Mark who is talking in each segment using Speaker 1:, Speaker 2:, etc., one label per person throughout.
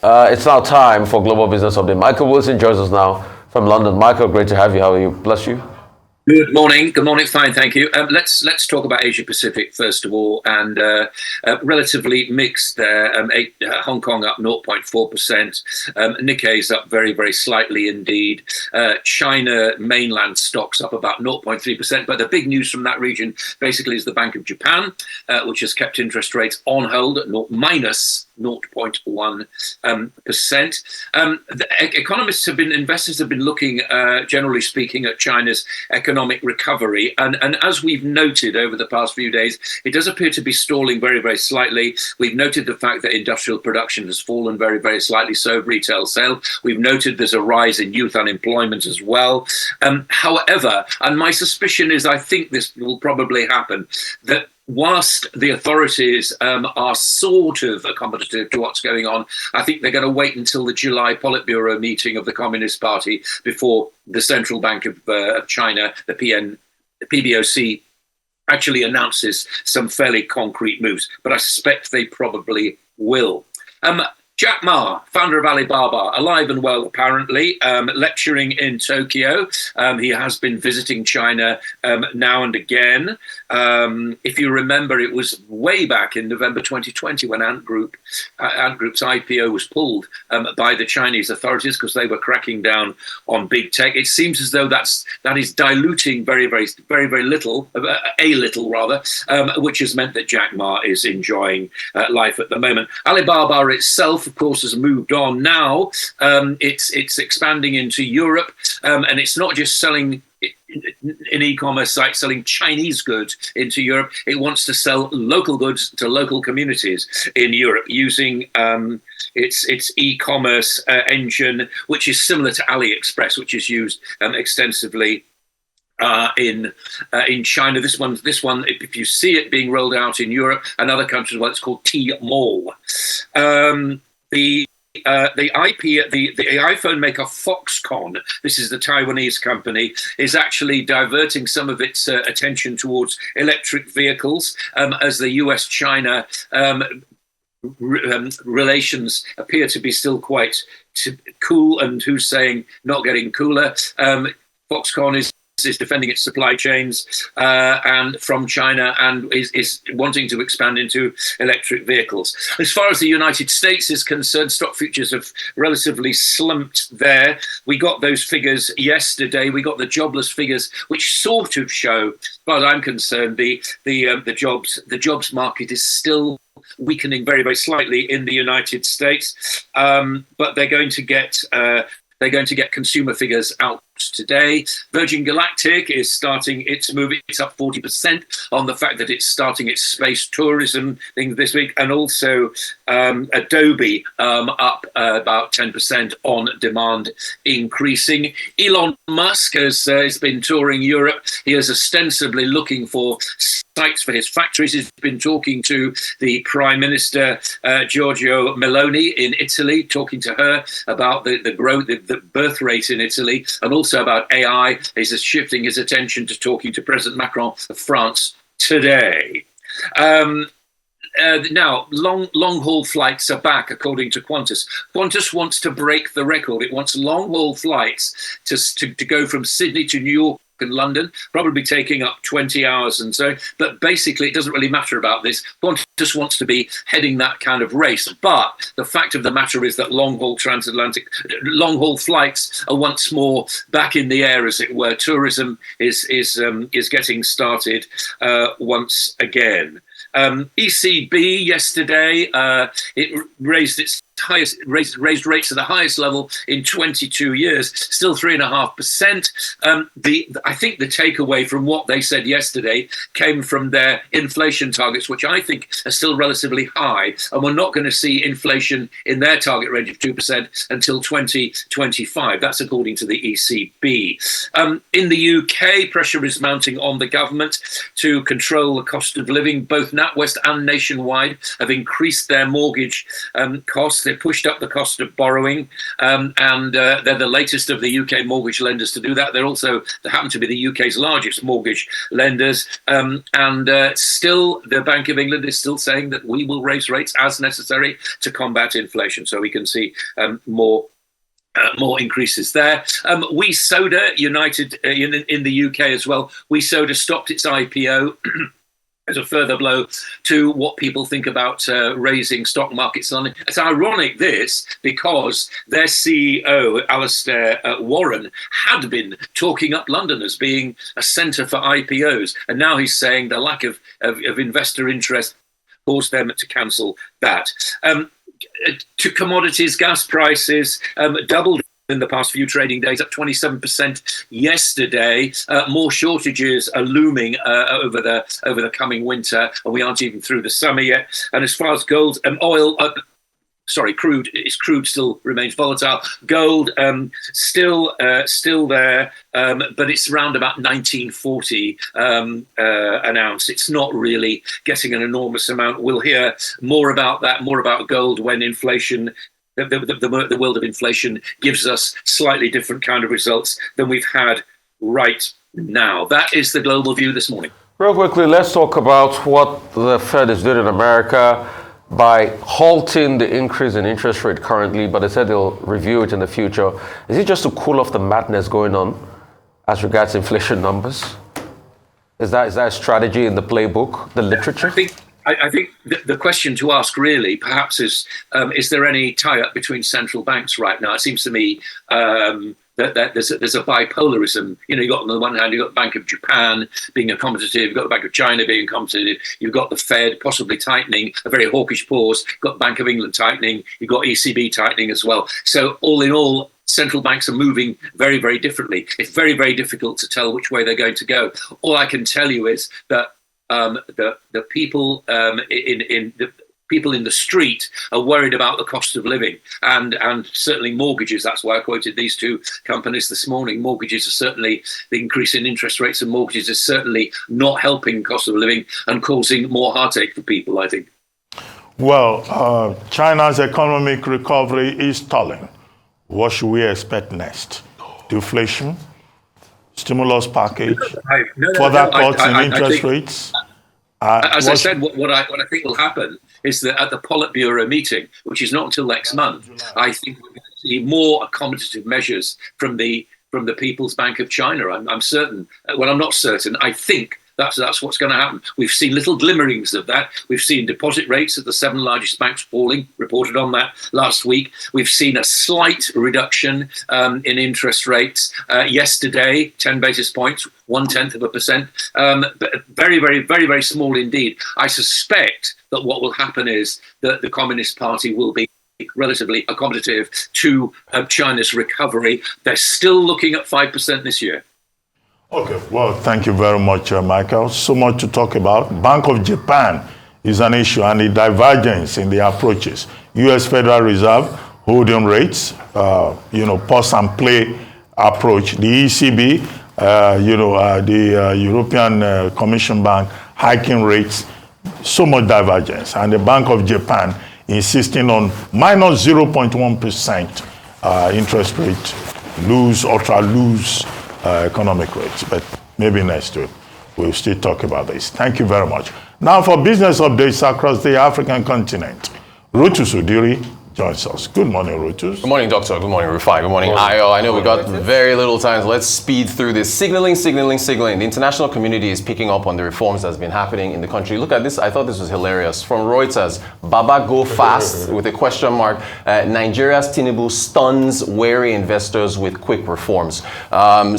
Speaker 1: It's now time for Global Business Update. Michael Wilson joins us now from London. Michael, great to have you. How are you? Bless you.
Speaker 2: Good morning. Good morning. Fine, thank you. Let's talk about Asia Pacific first of all, and relatively mixed there. Hong Kong up 0.4%. Nikkei's up very, very slightly indeed. China mainland stocks up about 0.3%. But the big news from that region basically is the Bank of Japan, which has kept interest rates on hold at minus 0.1%. Investors have been looking, generally speaking, at China's economic recovery. And as we've noted over the past few days, it does appear to be stalling very, very slightly. We've noted the fact that industrial production has fallen very, very slightly, so retail sales. We've noted there's a rise in youth unemployment as well. However, and my suspicion is I think this will probably happen, that whilst the authorities are sort of accommodative to what's going on, I think they're going to wait until the July Politburo meeting of the Communist Party before the Central Bank of China, the PBOC, actually announces some fairly concrete moves. But I suspect they probably will. Jack Ma, founder of Alibaba, alive and well, apparently, lecturing in Tokyo. He has been visiting China now and again. If you remember, it was way back in November 2020 when Ant Group's IPO was pulled by the Chinese authorities because they were cracking down on big tech. It seems as though that is diluting very, very, very, very little, which has meant that Jack Ma is enjoying life at the moment. Alibaba itself, of course, has moved on now. It's expanding into Europe, and it's not just selling in e-commerce sites selling Chinese goods into Europe. It wants to sell local goods to local communities in Europe using its e-commerce engine, which is similar to AliExpress, which is used extensively in China. This one, if you see it being rolled out in Europe and other countries, well, it's called Tmall. The iPhone maker Foxconn, this is the Taiwanese company, is actually diverting some of its attention towards electric vehicles as the US-China relations appear to be still quite cool, and who's saying not getting cooler. Foxconn is defending its supply chains and from China, and is wanting to expand into electric vehicles. As far as the United States is concerned, stock futures have relatively slumped there. We got those figures yesterday. We got the jobless figures, which sort of show, as far as I'm concerned, the jobs market is still weakening very, very slightly in the United States, but they're going to get consumer figures out today. Virgin Galactic is starting its move. It's up 40% on the fact that it's starting its space tourism thing this week, and also Adobe up about 10% on demand increasing. Elon Musk has been touring Europe. He is ostensibly looking for sites for his factories. He's been talking to the Prime Minister Giorgio Meloni in Italy, talking to her about the growth, the birth rate in Italy, and also about AI. He's shifting his attention to talking to President Macron of France today. Now, long-haul flights are back, according to Qantas. Qantas wants to break the record. It wants long-haul flights to go from Sydney to New York and London, probably taking up 20 hours and so. But basically, it doesn't really matter about this. Qantas wants to be heading that kind of race. But the fact of the matter is that long-haul flights are once more back in the air, as it were. Tourism is getting started once again. ECB yesterday, it raised rates to the highest level in 22 years, still 3.5%. I think the takeaway from what they said yesterday came from their inflation targets, which I think are still relatively high, and we're not going to see inflation in their target range of 2% until 2025. That's according to the ECB. In the UK, pressure is mounting on the government to control the cost of living. Both NatWest and Nationwide have increased their mortgage costs. They pushed up the cost of borrowing, and they're the latest of the UK mortgage lenders to do that. They happen to be the UK's largest mortgage lenders, and still the Bank of England is still saying that we will raise rates as necessary to combat inflation. So we can see more increases there. We Soda United in the UK as well. We Soda stopped its IPO as a further blow to what people think about raising stock markets on. It's ironic this, because their CEO, Alistair Warren, had been talking up London as being a centre for IPOs. And now he's saying the lack of investor interest caused them to cancel that. To commodities, gas prices doubled in the past few trading days, up 27% yesterday. More shortages are looming over the coming winter, and we aren't even through the summer yet. And as far as gold and oil, crude still remains volatile. Gold still there, but it's around about 1940 an ounce. It's not really getting an enormous amount. We'll hear more about gold when inflation. The world of inflation gives us slightly different kind of results than we've had right now. That is the global view this morning.
Speaker 1: Real quickly, let's talk about what the Fed is doing in America by halting the increase in interest rate currently, but they said they'll review it in the future. Is it just to cool off the madness going on as regards inflation numbers? Is that a strategy in the playbook, the literature?
Speaker 2: I think the question to ask really perhaps is there any tie-up between central banks right now? It seems to me that there's a bipolarism. You've got on the one hand, you've got the Bank of Japan being accommodative, you've got the Bank of China being accommodative, you've got the Fed possibly tightening, a very hawkish pause, you've got the Bank of England tightening, you've got ECB tightening as well. So all in all, central banks are moving very, very differently. It's very, very difficult to tell which way they're going to go. All I can tell you is that the people people in the street are worried about the cost of living and certainly mortgages. That's why I quoted these two companies this morning. Mortgages are certainly, the increase in interest rates and mortgages is certainly not helping cost of living and causing more heartache for people, I think.
Speaker 3: Well, China's economic recovery is stalling. What should we expect next? Deflation? Stimulus package? Further cuts in interest rates?
Speaker 2: As I said, what I think will happen is that at the Politburo meeting, which is not until next month, I think we're going to see more accommodative measures from the People's Bank of China. I'm certain. Well, I'm not certain. I think that's what's going to happen. We've seen little glimmerings of that. We've seen deposit rates at the 7 largest banks falling, reported on that last week. We've seen a slight reduction in interest rates yesterday, 10 basis points, 0.1%, but very, very, very, very small indeed. I suspect that what will happen is that the Communist Party will be relatively accommodative to China's recovery. They're still looking at 5% this year.
Speaker 3: Okay, well, thank you very much, Michael. So much to talk about. Bank of Japan is an issue, and the divergence in the approaches. U.S. Federal Reserve holding rates, pause and play approach. The ECB, the European Commission Bank hiking rates. So much divergence, and the Bank of Japan insisting on minus 0.1% interest rate, ultra loose economic rates. But maybe next week we'll still talk about this. Thank you very much. Now for business updates across the African continent, Rotus Udiri joins us. Good morning, Rotus.
Speaker 4: Good morning, Doctor. Good morning, Rufai. Good morning, Ayo. I know we got very little time, so let's speed through this. Signaling. The international community is picking up on the reforms that's been happening in the country. Look at this. I thought this was hilarious. From Reuters, Baba go fast with a question mark. Nigeria's Tinubu stuns wary investors with quick reforms.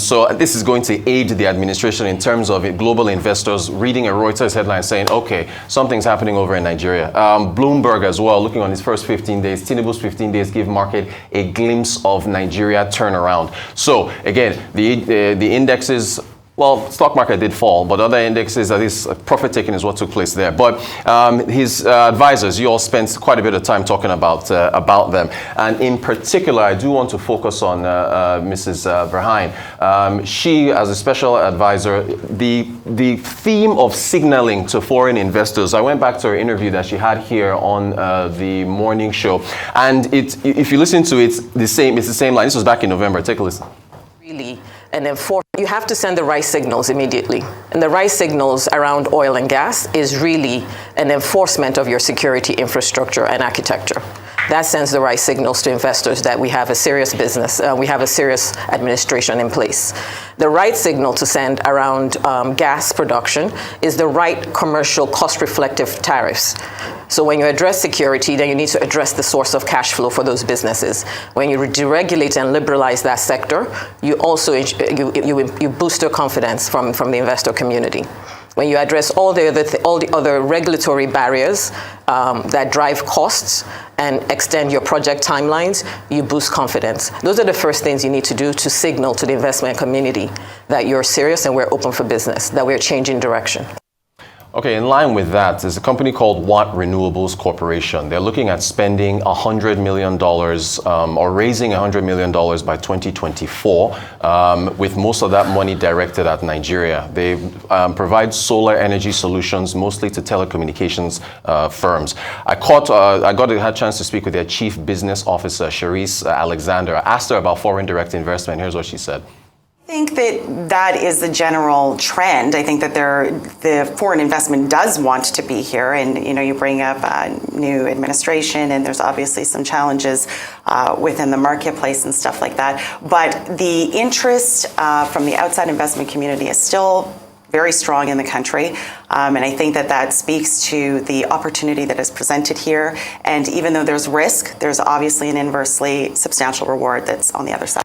Speaker 4: So this is going to aid the administration in terms of global investors reading a Reuters headline saying, okay, something's happening over in Nigeria. Bloomberg as well, looking on his first 15 days, Tinubu's 15 days give market a glimpse of Nigeria turnaround. So again, the indexes Well, stock market did fall, but other indexes, at least profit taking is what took place there. But his advisors, you all spent quite a bit of time talking about them. And in particular, I do want to focus on Mrs. Verheyen. She, as a special advisor, the theme of signaling to foreign investors, I went back to her interview that she had here on the morning show. And if you listen to it, it's the same line. This was back in November. Take a listen.
Speaker 5: Really, and you have to send the right signals immediately. And the right signals around oil and gas is really an enforcement of your security infrastructure and architecture. That sends the right signals to investors that we have a serious business, we have a serious administration in place. The right signal to send around gas production is the right commercial cost-reflective tariffs. So when you address security, then you need to address the source of cash flow for those businesses. When you deregulate and liberalize that sector, you also you boost your confidence from the investor community. When you address all the other regulatory barriers that drive costs and extend your project timelines, you boost confidence. Those are the first things you need to do to signal to the investment community that you're serious and we're open for business, that we're changing direction.
Speaker 4: Okay, in line with that, there's a company called Watt Renewables Corporation. They're looking at spending $100 million or raising $100 million by 2024, with most of that money directed at Nigeria. They provide solar energy solutions, mostly to telecommunications firms. I had a chance to speak with their chief business officer, Cherise Alexander. I asked her about foreign direct investment. Here's what she said.
Speaker 6: I think that is the general trend. I think that the foreign investment does want to be here, and you bring up a new administration, and there's obviously some challenges within the marketplace and stuff like that. But the interest from the outside investment community is still very strong in the country, and I think that speaks to the opportunity that is presented here. And even though there's risk, there's obviously an inversely substantial reward that's on the other side.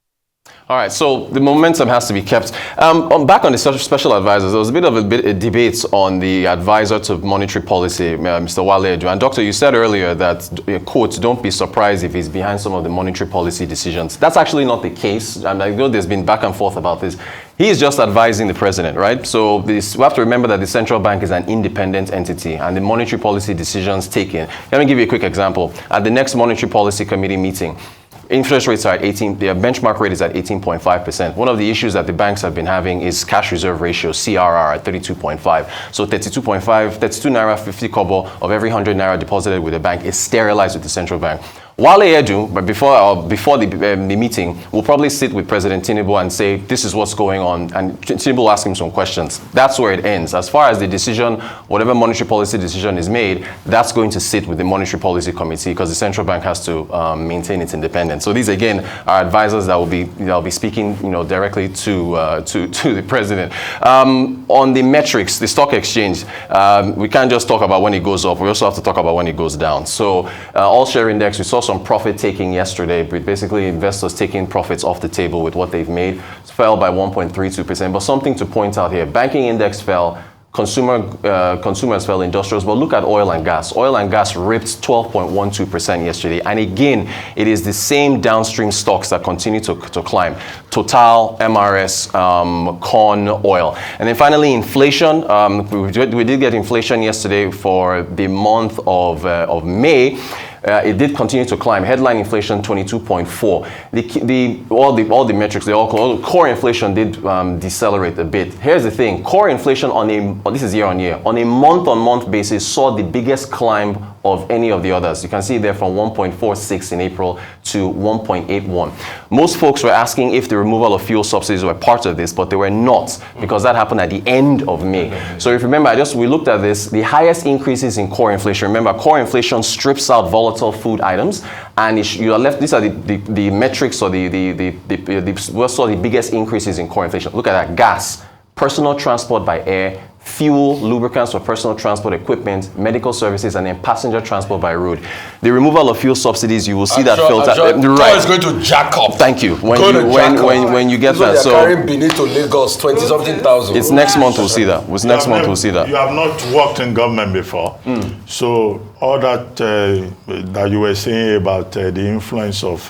Speaker 4: All right, so the momentum has to be kept. Back on the special advisors, there was a bit of a debate on the advisor to monetary policy, Mr. Wale Edun. And Doctor, you said earlier that, quote, don't be surprised if he's behind some of the monetary policy decisions. That's actually not the case, and I know there's been back and forth about this. He is just advising the president, right? So we have to remember that the central bank is an independent entity, and the monetary policy decisions taken. Let me give you a quick example. At the next monetary policy committee meeting, interest rates are at 18, their benchmark rate is at 18.5%. One of the issues that the banks have been having is cash reserve ratio, CRR, at 32.5. So 32 naira 50 kobo of every 100 naira deposited with the bank is sterilized with the central bank. Wale Edun, but before the meeting, will probably sit with President Tinubu and say, this is what's going on, and Tinubu will ask him some questions. That's where it ends. As far as the decision, whatever monetary policy decision is made, that's going to sit with the Monetary Policy Committee, because the central bank has to maintain its independence. So these, again, are advisors that will be speaking, directly to the president. On the metrics, the stock exchange, we can't just talk about when it goes up. We also have to talk about when it goes down. So all share index, we saw some profit taking yesterday, but basically investors taking profits off the table with what they've made. It fell by 1.32%. But something to point out here, banking index fell, consumers fell, industrials, but look at oil and gas. Oil and gas ripped 12.12% yesterday. And again, it is the same downstream stocks that continue to climb. Total, MRS, corn, oil. And then finally, inflation. We did get inflation yesterday for the month of May. It did continue to climb. Headline inflation 22.4. All the metrics, core inflation did decelerate a bit. Here's the thing: core inflation this is year on year, on a month-on-month basis, saw the biggest climb of any of the others. You can see there from 1.46 in April to 1.81. Most folks were asking if the removal of fuel subsidies were part of this, but they were not, because that happened at the end of May. So if you remember, we looked at this, the highest increases in core inflation. Remember, core inflation strips out volatile food items, and you are left, these are the metrics, or what saw the biggest increases in core inflation. Look at that: gas, personal transport by air, fuel, lubricants for personal transport equipment, medical services, and then passenger transport by road. The removal of fuel subsidies, you will see that filter.
Speaker 7: Right, is going to jack up.
Speaker 4: Thank you. When you get that,
Speaker 7: so carrying Benin to Lagos, 20-something thousand.
Speaker 4: It's next month we'll see that. Next month we'll see that.
Speaker 3: You have not worked in government before, so all that that you were saying about the influence of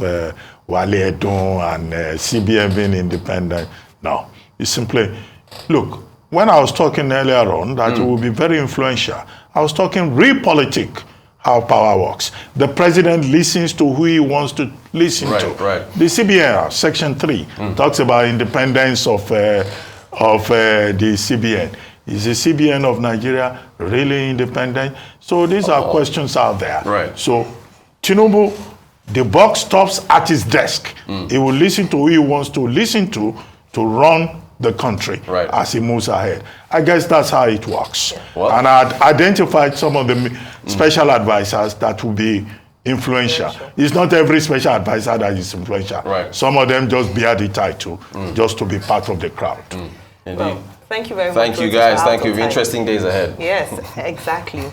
Speaker 3: Wale Edun and CBN being independent, no, it's simply, Look, when I was talking earlier on that it will be very influential, I was talking realpolitik, how power works. The president listens to who he wants to listen to.
Speaker 4: Right.
Speaker 3: The CBN, Section 3, talks about independence of the CBN. Is the CBN of Nigeria really independent? So these are questions out there.
Speaker 4: Right.
Speaker 3: So Tinubu, the buck stops at his desk. He will listen to who he wants to listen to run the country as he moves ahead. I guess that's how it works. Well, and I identified some of the special advisors that will be influential. It's not every special advisor that is influential.
Speaker 4: Right.
Speaker 3: Some of them just bear the title just to be part of the crowd.
Speaker 4: Indeed.
Speaker 8: Well, thank you very much.
Speaker 4: Thank you guys. Thank you. Interesting days ahead.
Speaker 8: Yes, exactly.